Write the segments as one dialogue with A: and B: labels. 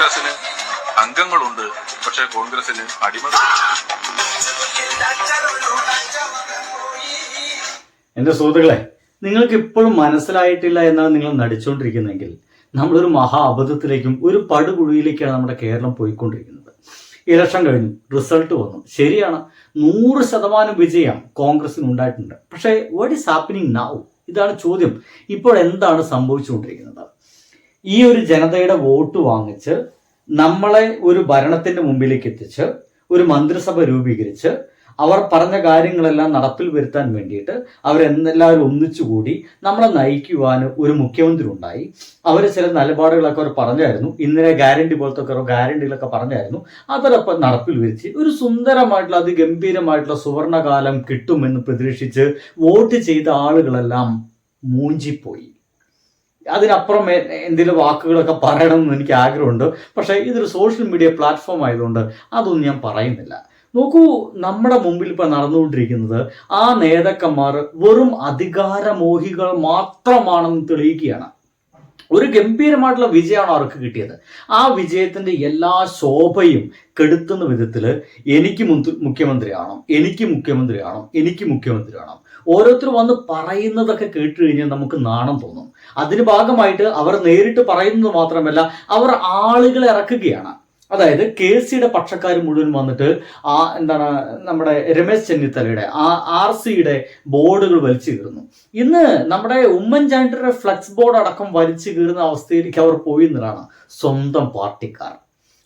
A: കോൺഗ്രസിന് അംഗങ്ങളുണ്ട്, പക്ഷെ കോൺഗ്രസിന് അടിമകൾ.
B: എന്റെ സുഹൃത്തുക്കളെ, നിങ്ങൾക്ക് ഇപ്പോഴും മനസ്സിലായിട്ടില്ല എന്നാണ് നിങ്ങൾ നടിച്ചുകൊണ്ടിരിക്കുന്നതെങ്കിൽ നമ്മളൊരു മഹാ അബദ്ധത്തിലേക്കും ഒരു പടുകുഴിയിലേക്കാണ് നമ്മുടെ കേരളം പോയിക്കൊണ്ടിരിക്കുന്നത്. ഇലക്ഷൻ കഴിഞ്ഞു, റിസൾട്ട് വന്നു, ശരിയാണ്, 100% വിജയം കോൺഗ്രസിന് ഉണ്ടായിട്ടുണ്ട്. പക്ഷേ വാട്ട് ഈസ് ഹാപ്പനിങ് നൗ? ഇതാണ് ചോദ്യം. ഇപ്പോൾ എന്താണ് സംഭവിച്ചുകൊണ്ടിരിക്കുന്നത്? ഈ ഒരു ജനതയുടെ വോട്ട് വാങ്ങിച്ച് നമ്മളെ ഒരു ഭരണത്തിന്റെ മുമ്പിലേക്ക് എത്തിച്ച് ഒരു മന്ത്രിസഭ രൂപീകരിച്ച് അവർ പറഞ്ഞ കാര്യങ്ങളെല്ലാം നടപ്പിൽ വരുത്താൻ വേണ്ടിയിട്ട് അവരെല്ലാവരും ഒന്നിച്ചുകൂടി നമ്മളെ നയിക്കുവാൻ ഒരു മുഖ്യമന്ത്രി ഉണ്ടായി. അവർ ചില നിലപാടുകളൊക്കെ അവർ പറഞ്ഞായിരുന്നു, ഇന്നലെ ഗ്യാരണ്ടി പോലത്തെ ഗ്യാരണ്ടികളൊക്കെ പറഞ്ഞായിരുന്നു. അതോടൊപ്പം നടപ്പിൽ വരുത്തി ഒരു സുന്ദരമായിട്ടുള്ള അതിഗംഭീരമായിട്ടുള്ള സുവർണകാലം കിട്ടുമെന്ന് പ്രതീക്ഷിച്ച് വോട്ട് ചെയ്ത ആളുകളെല്ലാം മൂഞ്ചിപ്പോയി. അതിനപ്പുറം എന്തെങ്കിലും വാക്കുകളൊക്കെ പറയണമെന്ന് എനിക്ക് ആഗ്രഹമുണ്ട്. പക്ഷേ ഇതൊരു സോഷ്യൽ മീഡിയ പ്ലാറ്റ്ഫോം ആയതുകൊണ്ട് അതൊന്നും ഞാൻ പറയുന്നില്ല. നോക്കൂ, നമ്മുടെ മുമ്പിൽ ഇപ്പൊ നടന്നുകൊണ്ടിരിക്കുന്നത് ആ നേതാക്കന്മാർ വെറും അധികാരമോഹികൾ മാത്രമാണെന്ന് തെളിയിക്കുകയാണ്. ഒരു ഗംഭീരമായിട്ടുള്ള വിജയമാണ് അവർക്ക് കിട്ടിയത്. ആ വിജയത്തിന്റെ എല്ലാ ശോഭയും കെടുത്തുന്ന വിധത്തില് എനിക്ക് മുഖ്യമന്ത്രിയാണോ, എനിക്ക് മുഖ്യമന്ത്രിയാണോ, എനിക്ക് മുഖ്യമന്ത്രിയാണോ, ഓരോരുത്തർ വന്ന് പറയുന്നതൊക്കെ കേട്ട് കഴിഞ്ഞാൽ നമുക്ക് നാണം തോന്നും. അതിന് ഭാഗമായിട്ട് അവർ നേരിട്ട് പറയുന്നത് മാത്രമല്ല, അവർ ആളുകളെ ഇറക്കുകയാണ്. അതായത് KCയുടെ പക്ഷക്കാർ മുഴുവൻ വന്നിട്ട് നമ്മുടെ രമേശ് ചെന്നിത്തലയുടെ RCയുടെ ബോർഡുകൾ വലിച്ചു കീറുന്നു. ഇന്ന് നമ്മുടെ ഉമ്മൻചാണ്ടിയുടെ ഫ്ലക്സ് ബോർഡ് അടക്കം വലിച്ചു കീറുന്ന അവസ്ഥയിലേക്ക് അവർ പോയി എന്നതാണ് സ്വന്തം പാർട്ടിക്കാർ.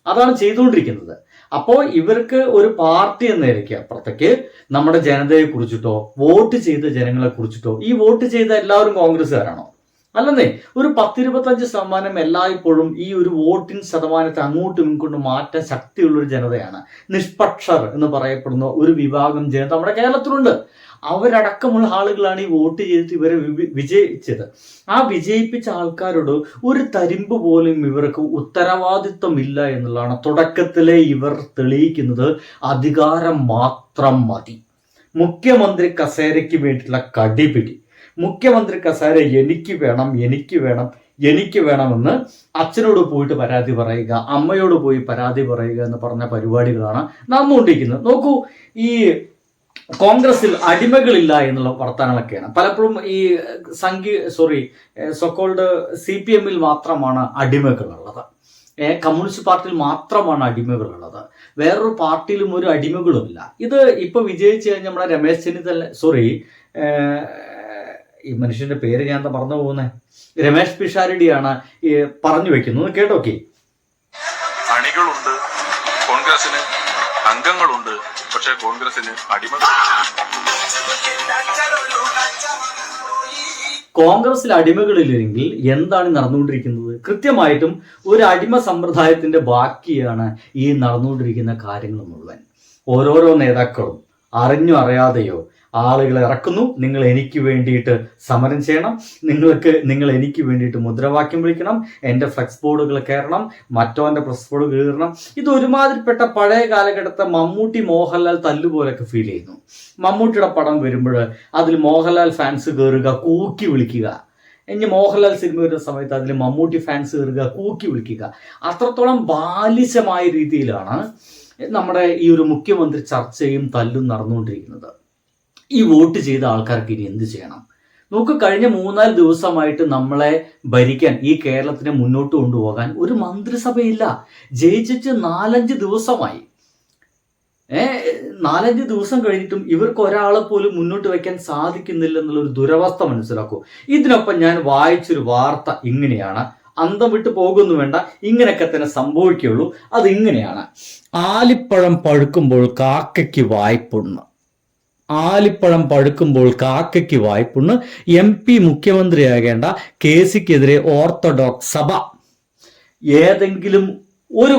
B: അതാണ് ചെയ്തുകൊണ്ടിരിക്കുന്നത്. അപ്പോൾ ഇവർക്ക് ഒരു പാർട്ടി എന്ന നിലയ്ക്ക് അപ്പുറത്തേക്ക് നമ്മുടെ ജനതയെ കുറിച്ചിട്ടോ വോട്ട് ചെയ്ത ജനങ്ങളെ കുറിച്ചിട്ടോ, ഈ വോട്ട് ചെയ്ത എല്ലാവരും കോൺഗ്രസ്സുകാരാണോ? അല്ലെന്നേ, ഒരു 10-25% എല്ലായ്പ്പോഴും ഈ ഒരു വോട്ടിംഗ് ശതമാനത്തെ അങ്ങോട്ടും ഇങ്ങോട്ടും മാറ്റാൻ ശക്തിയുള്ള ഒരു ജനതയാണ്. നിഷ്പക്ഷർ എന്ന് പറയപ്പെടുന്ന ഒരു വിഭാഗം ജനത നമ്മുടെ കേരളത്തിലുണ്ട്. അവരടക്കമുള്ള ആളുകളാണ് ഈ വോട്ട് ചെയ്തിട്ട് ഇവരെ വിജയിച്ചത്. ആ വിജയിപ്പിച്ച ആൾക്കാരോട് ഒരു തരിമ്പ് പോലും ഇവർക്ക് ഉത്തരവാദിത്വമില്ല എന്നുള്ളതാണ് തുടക്കത്തിലെ ഇവർ തെളിയിക്കുന്നത്. അധികാരം മാത്രം മതി. മുഖ്യമന്ത്രി കസേരയ്ക്ക് വേണ്ടിയിട്ടുള്ള കടിപിടി, മുഖ്യമന്ത്രി കസേര എനിക്ക് വേണം, എനിക്ക് വേണം, എനിക്ക് വേണമെന്ന് അച്ഛനോട് പോയിട്ട് പരാതി പറയുക, അമ്മയോട് പോയി പരാതി പറയുക എന്ന് പറഞ്ഞ പരിപാടികളാണ് നടന്നുകൊണ്ടിരിക്കുന്നത്. നോക്കൂ, ഈ കോൺഗ്രസിൽ അടിമകളില്ല എന്നുള്ള വർത്തമാനങ്ങളൊക്കെയാണ് പലപ്പോഴും ഈ സോക്കോൾഡ് CPM-ൽ മാത്രമാണ് അടിമകളുള്ളത്, കമ്മ്യൂണിസ്റ്റ് പാർട്ടിയിൽ മാത്രമാണ് അടിമകളുള്ളത്, വേറൊരു പാർട്ടിയിലും ഒരു അടിമകളുമില്ല. ഇത് ഇപ്പൊ വിജയിച്ചു കഴിഞ്ഞാൽ നമ്മുടെ രമേശ് ചെന്നിത്തല ഈ മനുഷ്യന്റെ പേര് ഞാൻ മറന്നു പോകുന്നത്, രമേശ് പിഷാരടിയാണ് പറഞ്ഞു വെക്കുന്നത്. കേട്ടോക്കെ,
A: അണികളുണ്ട്, കോൺഗ്രസിന് അംഗങ്ങളുണ്ട്, പക്ഷെ കോൺഗ്രസിന് അടിമകൾ.
B: കോൺഗ്രസിൽ അടിമകളില്ലെങ്കിൽ എന്താണ് നടന്നുകൊണ്ടിരിക്കുന്നത്? കൃത്യമായിട്ടും ഒരു അടിമ സമ്പ്രദായത്തിന്റെ ബാക്കിയാണ് ഈ നടന്നുകൊണ്ടിരിക്കുന്ന കാര്യങ്ങൾ മുഴുവൻ. ഓരോരോ നേതാക്കളും അറിഞ്ഞോ അറിയാതെയോ ആളുകളെ ഇറക്കുന്നു. നിങ്ങൾ എനിക്ക് വേണ്ടിയിട്ട് സമരം ചെയ്യണം, നിങ്ങൾ എനിക്ക് വേണ്ടിയിട്ട് മുദ്രാവാക്യം വിളിക്കണം, എൻ്റെ ഫ്ലെക്സ് ബോർഡുകൾ കയറണം, മറ്റോൻ്റെ പ്രസ് ബോർഡ് കീറണം. ഇത് ഒരുമാതിരിപ്പെട്ട പഴയ കാലഘട്ടത്തെ മമ്മൂട്ടി മോഹൻലാൽ തല്ലുപോലൊക്കെ ഫീൽ ചെയ്യുന്നു. മമ്മൂട്ടിയുടെ പടം വരുമ്പോൾ അതിൽ മോഹൻലാൽ ഫാൻസ് കയറുക, കൂക്കി വിളിക്കുക. ഇനി മോഹൻലാൽ സിനിമ വരുന്ന സമയത്ത് അതിൽ മമ്മൂട്ടി ഫാൻസ് കയറുക, കൂക്കി വിളിക്കുക. അത്രത്തോളം ബാലിശമായ രീതിയിലാണ് നമ്മുടെ ഈ ഒരു മുഖ്യമന്ത്രി ചർച്ചയും തല്ലും നടന്നുകൊണ്ടിരിക്കുന്നത്. ഈ വോട്ട് ചെയ്ത ആൾക്കാർക്ക് ഇനി എന്ത് ചെയ്യണം? നോക്ക്, കഴിഞ്ഞ 3-4 ദിവസമായിട്ട് നമ്മളെ ഭരിക്കാൻ, ഈ കേരളത്തിനെ മുന്നോട്ട് കൊണ്ടുപോകാൻ ഒരു മന്ത്രിസഭയില്ല. ജയിച്ചിട്ട് 4-5 ദിവസമായി. 4-5 ദിവസം കഴിഞ്ഞിട്ടും ഇവർക്ക് ഒരാളെ പോലും മുന്നോട്ട് വയ്ക്കാൻ സാധിക്കുന്നില്ല എന്നുള്ളൊരു ദുരവസ്ഥ മനസ്സിലാക്കൂ. ഇതിനൊപ്പം ഞാൻ വായിച്ചൊരു വാർത്ത ഇങ്ങനെയാണ്, അന്തം വിട്ട് പോകുന്നു വേണ്ട, ഇങ്ങനെയൊക്കെ തന്നെ സംഭവിക്കുള്ളൂ. അത് ഇങ്ങനെയാണ്: ആലിപ്പഴം പഴുക്കുമ്പോൾ കാക്കയ്ക്ക് വായ്പുണ്ണ്. ആലിപ്പഴം പഴുക്കുമ്പോൾ കാക്കയ്ക്ക് വായ്പുണ്ണ്. MP മുഖ്യമന്ത്രിയാകേണ്ട KCക്കെതിരെ ഓർത്തഡോക്സ് സഭ. ഏതെങ്കിലും ഒരു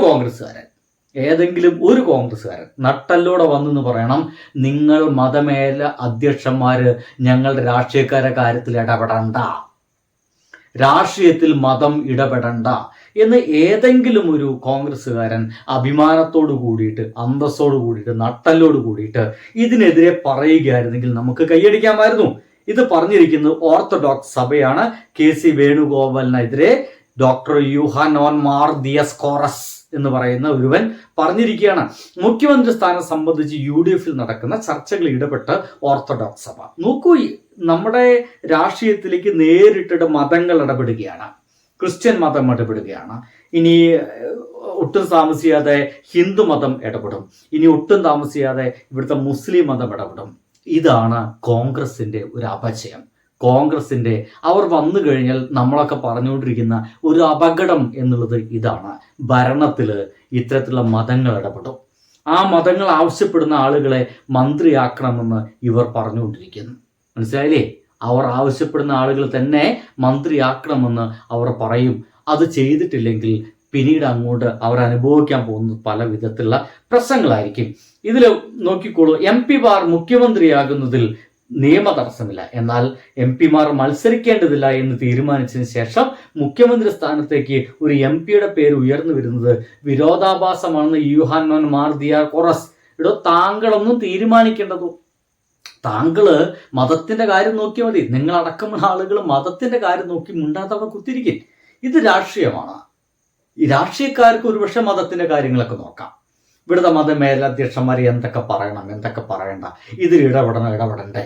B: കോൺഗ്രസ്സുകാരൻ നട്ടല്ലോടെ വന്നെന്ന് പറയണം, നിങ്ങൾ മതമേല അധ്യക്ഷന്മാര് ഞങ്ങളുടെ രാഷ്ട്രീയക്കാരുടെ കാര്യത്തിൽ ഇടപെടണ്ട, രാഷ്ട്രീയത്തിൽ മതം ഇടപെടണ്ട എന്ന് ഏതെങ്കിലും ഒരു കോൺഗ്രസ്സുകാരൻ അഭിമാനത്തോട് കൂടിയിട്ട്, അന്തസ്സോട് കൂടിയിട്ട്, നട്ടല്ലോട് കൂടിയിട്ട് ഇതിനെതിരെ പറയുകയായിരുന്നെങ്കിൽ നമുക്ക് കൈയടിക്കാമായിരുന്നു. ഇത് പറഞ്ഞിരിക്കുന്നത് ഓർത്തഡോക്സ് സഭയാണ്. KC വേണുഗോപാലിനെതിരെ ഡോക്ടർ യുഹാനോൻ മാർ ദിയസ്കോറസ് എന്ന് പറയുന്ന ഒരുവൻ പറഞ്ഞിരിക്കുകയാണ്, മുഖ്യമന്ത്രി സ്ഥാനം സംബന്ധിച്ച് UDF നടക്കുന്ന ചർച്ചകളിൽ ഇടപെട്ട് ഓർത്തഡോക്സ് സഭ. നോക്കൂ, നമ്മുടെ രാഷ്ട്രീയത്തിലേക്ക് നേരിട്ടിട്ട് മതങ്ങൾ ഇടപെടുകയാണ്. ക്രിസ്ത്യൻ മതം ഇടപെടുകയാണ്. ഇനി ഒട്ടും താമസിയാതെ ഹിന്ദു മതം ഇടപെടും. ഇനി ഒട്ടും താമസിയാതെ ഇവിടുത്തെ മുസ്ലിം മതം ഇടപെടും. ഇതാണ് കോൺഗ്രസിന്റെ ഒരു അപജയം. കോൺഗ്രസിന്റെ അവർ വന്നു കഴിഞ്ഞാൽ നമ്മളൊക്കെ പറഞ്ഞുകൊണ്ടിരിക്കുന്ന ഒരു അപകടം എന്നുള്ളത് ഇതാണ്. ഭരണത്തിൽ ഇത്തരത്തിലുള്ള മതങ്ങൾ ഇടപെടും. ആ മതങ്ങൾ ആവശ്യപ്പെടുന്ന ആളുകളെ മന്ത്രിയാക്കണമെന്ന് ഇവർ പറഞ്ഞുകൊണ്ടിരിക്കുന്നു. മനസ്സിലായില്ലേ? അവർ ആവശ്യപ്പെടുന്ന ആളുകൾ തന്നെ മന്ത്രിയാക്കണമെന്ന് അവർ പറയും. അത് ചെയ്തിട്ടില്ലെങ്കിൽ പിന്നീട് അങ്ങോട്ട് അവർ അനുഭവിക്കാൻ പോകുന്ന പല വിധത്തിലുള്ള പ്രശ്നങ്ങളായിരിക്കും. ഇതിൽ നോക്കിക്കോളൂ, MP-മാർ മുഖ്യമന്ത്രിയാകുന്നതിൽ നിയമ തടസ്സമില്ല. എന്നാൽ MP-മാർ മത്സരിക്കേണ്ടതില്ല എന്ന് തീരുമാനിച്ചതിന് ശേഷം മുഖ്യമന്ത്രി സ്ഥാനത്തേക്ക് ഒരു MP-യുടെ പേര് ഉയർന്നു വരുന്നത് വിരോധാഭാസമാണെന്ന് യുഹാനോൻ മാർ ദിയസ്കോറസ്. താങ്കളൊന്നും തീരുമാനിക്കേണ്ടതു, താങ്കള് മതത്തിന്റെ കാര്യം നോക്കിയാൽ മതി. നിങ്ങളടക്കമുള്ള ആളുകൾ മതത്തിന്റെ കാര്യം നോക്കി മുണ്ടാത്തവ കുത്തിരിക്കും. ഇത് രാഷ്ട്രീയമാണ്. ഈ രാഷ്ട്രീയക്കാർക്ക് ഒരുപക്ഷെ മതത്തിന്റെ കാര്യങ്ങളൊക്കെ നോക്കാം. ഇവിടുത്തെ മതമേലധ്യക്ഷന്മാർ എന്തൊക്കെ പറയണം, എന്തൊക്കെ പറയണ്ട, ഇതിൽ ഇടപെടണ്ടേ,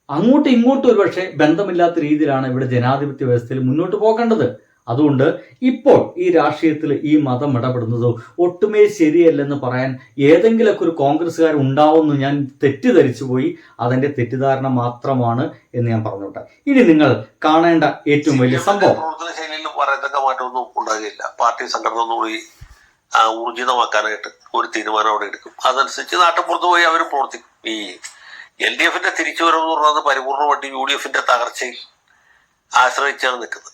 B: അങ്ങോട്ടും ഇങ്ങോട്ടും ഒരുപക്ഷെ ബന്ധമില്ലാത്ത രീതിയിലാണ് ഇവിടെ ജനാധിപത്യ വ്യവസ്ഥയിൽ മുന്നോട്ട് പോകേണ്ടത്. അതുകൊണ്ട് ഇപ്പോൾ ഈ രാഷ്ട്രീയത്തിൽ ഈ മതം ഇടപെടുന്നത് ഒട്ടുമേ ശരിയല്ലെന്ന് പറയാൻ ഏതെങ്കിലുമൊക്കെ ഒരു കോൺഗ്രസ്സുകാർ ഉണ്ടാവുമെന്ന് ഞാൻ തെറ്റിദ്ധരിച്ചു പോയി. അതിന്റെ തെറ്റിദ്ധാരണ മാത്രമാണ് എന്ന് ഞാൻ പറഞ്ഞോട്ടെ. ഇനി നിങ്ങൾ കാണേണ്ട ഏറ്റവും വലിയ സംഭവം,
C: പ്രവർത്തന ശൈലിയിൽ പറയത്തക്ക മാറ്റമൊന്നും ഉണ്ടാകില്ല. പാർട്ടി സംഘടന ഒന്നുകൂടി ഊർജിതമാക്കാനായിട്ട് ഒരു തീരുമാനം അവിടെ എടുക്കും. അതനുസരിച്ച് നാട്ടിൻപുറത്ത് പോയി അവർ പ്രവർത്തിക്കും. ഈ LDF-ന്റെ തിരിച്ചുവരവ് എന്ന് പറഞ്ഞത് പരിപൂർണമായിട്ട് UDF-ന്റെ തകർച്ചയിൽ ആശ്രയിച്ചാണ് നിൽക്കുന്നത്.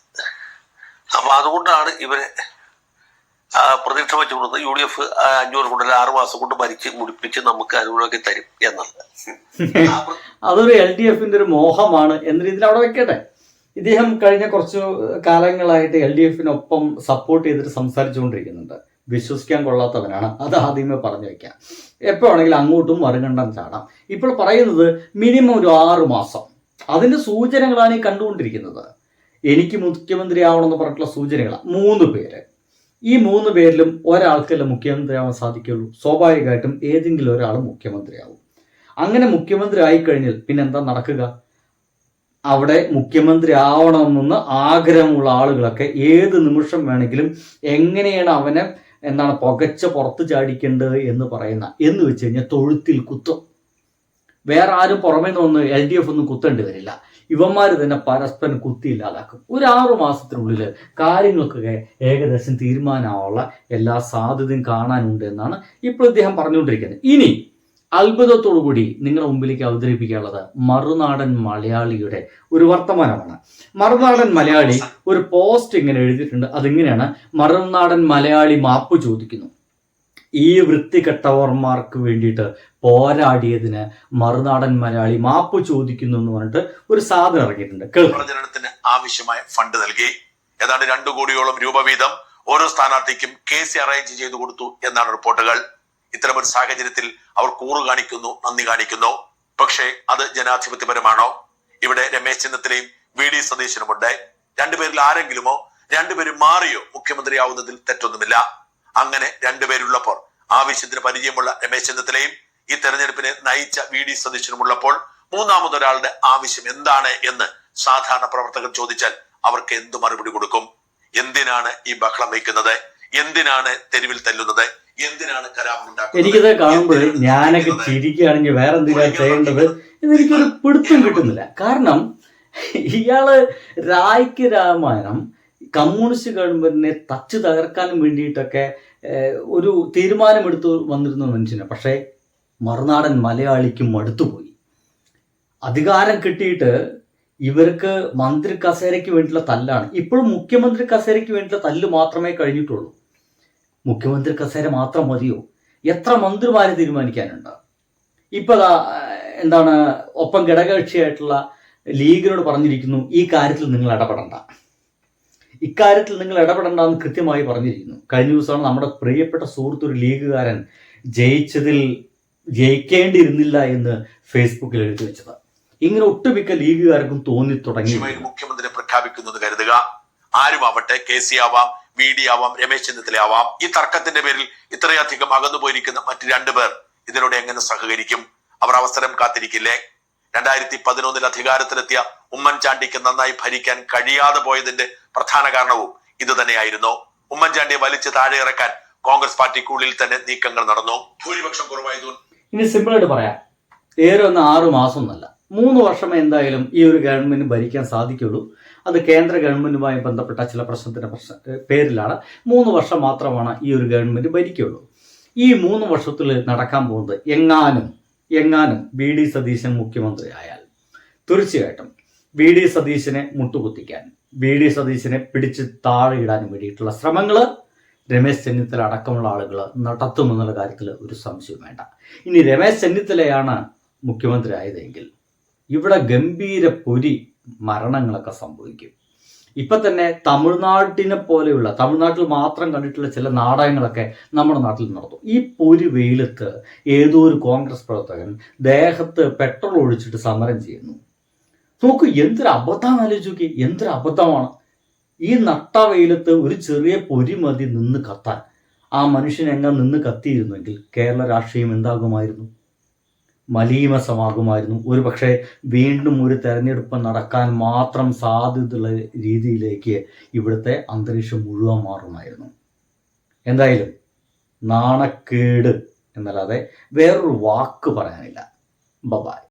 C: അപ്പൊ അതുകൊണ്ടാണ് ഇവരെ പ്രതീക്ഷ വെച്ചുകൊടുത്ത് UDF 5 കൊണ്ടല്ല 6 മാസം കൊണ്ട് ഭരിച്ച് മുടിപ്പിച്ച് നമുക്ക് അനുകൂലമാക്കി തരും എന്നുള്ളത്.
B: അതൊരു LDF-ന്റെ ഒരു മോഹമാണ് എന്ന രീതിയിൽ അവിടെ വെക്കട്ടെ. ഇദ്ദേഹം കഴിഞ്ഞ കുറച്ചു കാലങ്ങളായിട്ട് LDF-നൊപ്പം സപ്പോർട്ട് ചെയ്തിട്ട് സംസാരിച്ചുകൊണ്ടിരിക്കുന്നുണ്ട്. വിശ്വസിക്കാൻ കൊള്ളാത്തവനാണ്, അത് ആദ്യമേ പറഞ്ഞു വെക്കാം. എപ്പോൾ വേണമെങ്കിലും അങ്ങോട്ടും മറുകണ്ഠം ചാടാം. ഇപ്പോൾ പറയുന്നത് മിനിമം ഒരു 6 മാസം, അതിന്റെ സൂചനകളാണ് ഈ കണ്ടുകൊണ്ടിരിക്കുന്നത്. എനിക്ക് മുഖ്യമന്ത്രി ആവണമെന്ന് പറഞ്ഞിട്ടുള്ള സൂചനകളാണ്. 3 പേര്. ഈ 3 പേരിലും ഒരാൾക്കല്ല മുഖ്യമന്ത്രിയാവാൻ സാധിക്കുള്ളൂ. സ്വാഭാവികമായിട്ടും ഏതെങ്കിലും ഒരാൾ മുഖ്യമന്ത്രിയാവും. അങ്ങനെ മുഖ്യമന്ത്രി ആയിക്കഴിഞ്ഞാൽ പിന്നെ എന്താ നടക്കുക? അവിടെ മുഖ്യമന്ത്രി ആവണമെന്ന് ആഗ്രഹമുള്ള ആളുകളൊക്കെ ഏത് നിമിഷം വേണമെങ്കിലും എങ്ങനെയാണ് അവനെ പുകച്ച പുറത്ത് ചാടിക്കേണ്ടത് എന്ന് വെച്ച് കഴിഞ്ഞാൽ തൊഴുത്തിൽ കുത്തും. വേറെ ആരും പുറമേ നിന്ന് LDF ഒന്നും കുത്തേണ്ടി വരില്ല. ഇവന്മാർ തന്നെ പരസ്പരം കുത്തിയില്ലാതാക്കും. ഒരു 6 മാസത്തിനുള്ളിൽ കാര്യങ്ങൾക്കൊക്കെ ഏകദേശം തീരുമാനമാവാനുള്ള എല്ലാ സാധ്യതയും കാണാനുണ്ട് എന്നാണ് ഇപ്പോൾ ഇദ്ദേഹം പറഞ്ഞുകൊണ്ടിരിക്കുന്നത്. ഇനി അത്ഭുതത്തോടു കൂടി നിങ്ങളുടെ മുമ്പിലേക്ക് അവതരിപ്പിക്കാനുള്ളത് മറുനാടൻ മലയാളിയുടെ ഒരു വർത്തമാനമാണ്. മറുനാടൻ മലയാളി ഒരു പോസ്റ്റ് ഇങ്ങനെ എഴുതിയിട്ടുണ്ട്. അതിങ്ങനെയാണ്: മറുനാടൻ മലയാളി മാപ്പ് ചോദിക്കുന്നു. ഈ വൃത്തികെട്ടവർമാർക്ക് വേണ്ടിയിട്ട് പോരാടിയതിന് മറുനാടൻ മലയാളി മാപ്പ് ചോദിക്കുന്നു എന്ന് പറഞ്ഞിട്ട് ഒരു സാധനം ഇറങ്ങിയിട്ടുണ്ട്.
C: പ്രചരണത്തിന് ആവശ്യമായ ഫണ്ട് നൽകി. ഏതാണ്ട് 2 കോടിയോളം രൂപ വീതം ഓരോ സ്ഥാനാർത്ഥിക്കും KC അറേഞ്ച് ചെയ്തു കൊടുത്തു എന്നാണ് റിപ്പോർട്ടുകൾ. ഇത്തരമൊരു സാഹചര്യത്തിൽ അവർ കൂറ് കാണിക്കുന്നു, നന്ദി കാണിക്കുന്നു. പക്ഷേ അത് ജനാധിപത്യപരമാണോ? ഇവിടെ രമേശ് ചെന്നിത്തലയും VD സതീശനുമുണ്ട്. 2 പേരിൽ ആരെങ്കിലുമോ 2 പേരും മാറിയോ മുഖ്യമന്ത്രിയാവുന്നതിൽ തെറ്റൊന്നുമില്ല. അങ്ങനെ 2 പേരുള്ളപ്പോൾ ആവശ്യത്തിന് പരിചയമുള്ള രമേശ് ചെന്നിത്തലയും ഈ തെരഞ്ഞെടുപ്പിനെ നയിച്ച VD സതീശനുമുള്ളപ്പോൾ മൂന്നാമതൊരാളുടെ ആവശ്യം എന്താണ് എന്ന് സാധാരണ പ്രവർത്തകർ ചോദിച്ചാൽ അവർക്ക് എന്ത് മറുപടി കൊടുക്കും? എന്തിനാണ് ഈ ബഹളം വയ്ക്കുന്നത്? എന്തിനാണ് തെരുവിൽ തല്ലുന്നത്? എന്തിനാണ് കലാപമുണ്ടാക്കുന്നത്?
B: എനിക്കിത് കാണുമ്പോൾ ഞാനൊക്കെ ചിരിക്കുകയാണെങ്കിൽ വേറെ എന്തിനാണ് ചെയ്യേണ്ടത് എന്നെനിക്കൊരു പിടുത്തം കിട്ടുന്നില്ല. കാരണം ഇയാള് രായ്ക്ക് രാമായണം കമ്മ്യൂണിസ്റ്റ് ഗവൺമെന്റിനെ തച്ചു തകർക്കാനും വേണ്ടിയിട്ടൊക്കെ ഒരു തീരുമാനമെടുത്തു വന്നിരുന്ന മനുഷ്യനാണ്. പക്ഷേ മറുനാടൻ മലയാളിക്കും മടുത്തുപോയി. അധികാരം കിട്ടിയിട്ട് ഇവർക്ക് മന്ത്രി കസേരയ്ക്ക് വേണ്ടിയുള്ള തല്ലാണ്. ഇപ്പോഴും മുഖ്യമന്ത്രി കസേരയ്ക്ക് വേണ്ടിയുള്ള തല്ല് മാത്രമേ കഴിഞ്ഞിട്ടുള്ളൂ. മുഖ്യമന്ത്രി കസേര മാത്രം മതിയോ? എത്ര മന്ത്രിമാരെ തീരുമാനിക്കാനുണ്ട്? ഇപ്പൊ ഒപ്പം ഘടകകക്ഷിയായിട്ടുള്ള ലീഗിനോട് പറഞ്ഞിരിക്കുന്നു, ഈ കാര്യത്തിൽ നിങ്ങൾ ഇടപെടണ്ട, ഇക്കാര്യത്തിൽ നിങ്ങൾ ഇടപെടണ്ട എന്ന് കൃത്യമായി പറഞ്ഞിരിക്കുന്നു. കഴിഞ്ഞ ദിവസമാണ് നമ്മുടെ പ്രിയപ്പെട്ട സുഹൃത്ത് ഒരു ലീഗുകാരൻ ജയിക്കേണ്ടിയിരുന്നില്ല എന്ന് ഫേസ്ബുക്കിൽ എഴുതി വെച്ചത്. ഇങ്ങനെ ഒട്ടുമിക്ക ലീഗുകാർക്കും തോന്നി തുടങ്ങി.
C: മുഖ്യമന്ത്രി പ്രഖ്യാപിക്കുന്നത് കരുതുക. ആരുമാവട്ടെ, KC ആവാം, VD ആവാം, രമേശ് ചെന്നിത്തല ആവാം. ഈ തർക്കത്തിന്റെ പേരിൽ ഇത്രയധികം അകന്നു പോയിരിക്കുന്ന മറ്റു രണ്ടുപേർ ഇതിനോട് എങ്ങനെ സഹകരിക്കും? അവർ അവസരം കാത്തിരിക്കില്ലേ? 2011 അധികാരത്തിലെത്തിയ ഉമ്മൻചാണ്ടിക്ക് നന്നായി ഭരിക്കാൻ കഴിയാതെ പോയതിന്റെ പ്രധാന കാരണവും ഇത് തന്നെയായിരുന്നു. ഉമ്മൻചാണ്ടിയെ വലിച്ച് താഴെ ഇറക്കാൻ കോൺഗ്രസ് പാർട്ടിക്കുള്ളിൽ തന്നെ നീക്കങ്ങൾ നടന്നു. ഭൂരിപക്ഷം കുറവായതുകൊണ്ട്
B: ഇനി സിമ്പിളായിട്ട് പറയാം, ഏറെ ഒന്ന് 6 മാസം എന്നല്ല, 3 വർഷം എന്തായാലും ഈ ഒരു ഗവൺമെന്റ് ഭരിക്കാൻ സാധിക്കുള്ളൂ. അത് കേന്ദ്ര ഗവൺമെന്റുമായി ബന്ധപ്പെട്ട ചില പ്രശ്നത്തിന്റെ പേരിലാണ് 3 വർഷം മാത്രമാണ് ഈ ഒരു ഗവൺമെന്റ് ഭരിക്കുള്ളൂ. ഈ 3 വർഷത്തിൽ നടക്കാൻ പോകുന്നത് എങ്ങാനും VD സതീശൻ മുഖ്യമന്ത്രി ആയാൽ തീർച്ചയായിട്ടും VD സതീശനെ മുട്ടുകുത്തിക്കാൻ, VD സതീശനെ പിടിച്ച് താഴെ ഇടാനും വേണ്ടിയിട്ടുള്ള ശ്രമങ്ങൾ രമേശ് ചെന്നിത്തല അടക്കമുള്ള ആളുകൾ നടത്തുമെന്നുള്ള കാര്യത്തിൽ ഒരു സംശയവും വേണ്ട. ഇനി രമേശ് ചെന്നിത്തലയാണ് മുഖ്യമന്ത്രി ആയതെങ്കിൽ ഇവിടെ ഗംഭീര പൊരി മരണങ്ങളൊക്കെ സംഭവിക്കും. ഇപ്പൊ തന്നെ തമിഴ്നാട്ടിൽ മാത്രം കണ്ടിട്ടുള്ള ചില നാടകങ്ങളൊക്കെ നമ്മുടെ നാട്ടിൽ നടന്നു. ഈ പൊരി വെയിലത്ത് ഏതോ ഒരു കോൺഗ്രസ് പ്രവർത്തകൻ ദേഹത്ത് പെട്രോൾ ഒഴിച്ചിട്ട് സമരം ചെയ്യുന്നു. നോക്കൂ, എന്തൊരു അബദ്ധം ആലോചിക്കുക, എന്തൊരു അബദ്ധമാണ്. ഈ നട്ട വെയിലത്ത് ഒരു ചെറിയ പൊരി മതി നിന്ന് കത്താൻ. ആ മനുഷ്യൻ എങ്ങനെ നിന്ന് കത്തിയിരുന്നെങ്കിൽ കേരള രാഷ്ട്രീയം എന്താകുമായിരുന്നു? മലീമസമാകുമായിരുന്നു. ഒരു പക്ഷേ വീണ്ടും ഒരു തെരഞ്ഞെടുപ്പ് നടക്കാൻ മാത്രം സാധ്യതയുള്ള രീതിയിലേക്ക് ഇവിടുത്തെ അന്തരീക്ഷം മുഴുവൻ മാറുമായിരുന്നു. എന്തായാലും നാണക്കേട് എന്നല്ലാതെ വേറൊരു വാക്ക് പറയാനില്ല. ബൈ.